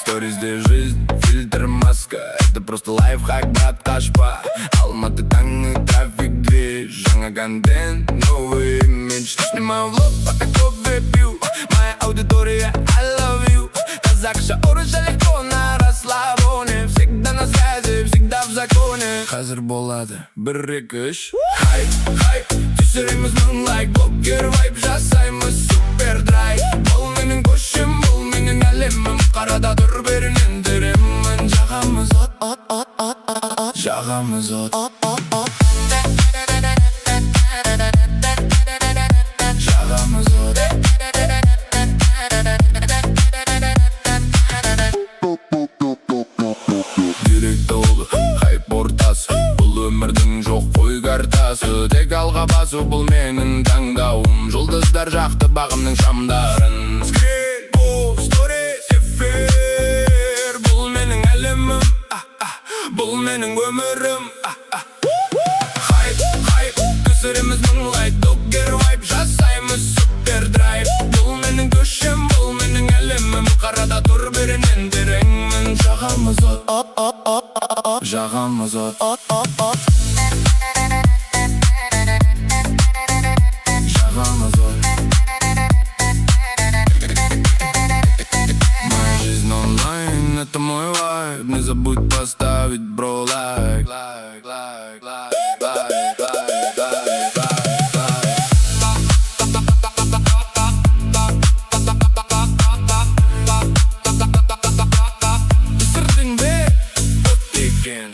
Stories, где жизнь, фильтр, маска. Это просто лайфхак, брат, кашпа. Алматы, таңы, трафик, движ. Жаңа контент, новый имидж. Снимаю влог, пока кофе пью. Моя аудитория, I love you. Казахша, орысша легко на расслабоне. Всегда на связи, всегда в законе. Қазір болады, бір-екі, үш. Хайп, хайп, түсіреміз мың лайк. Блогер вайп жасаймыз, супер драйв. Бұл менің көшім, бұл менің әлемім. Қарада тұр берінен теремін. Жағамыз от, от, от, от, от, от. Жағамыз от, от, от, от. Жағамыз от. Директ толы, хайп ортасы. Бұл өмірдің жоқ қой картасы. Тек алға басу бұл менің таңдауым. Жұлдыздар жақты бағымның шамдарын. Скрин, бұл сторис, эфир. Бұл менің әлемім, бұл менің өмірім. Хайп, хайп, түсіреміз мың лайк. Блогер вайп жасаймыз, супер драйв. Бұл менің көшім, бұл менің әлемім. Қарада тұр берінен тереңмін. Жағамыз от, от, от, от, от. Жағамыз от, от, от, от. Жағамыз от. Моя жизнь онлайн, это мой вайб. Не забудь поставить, бро, лайк. Лайк, лайк, лайк, лайк, лайк, лайк, лайк. Sırtın be, öttikken.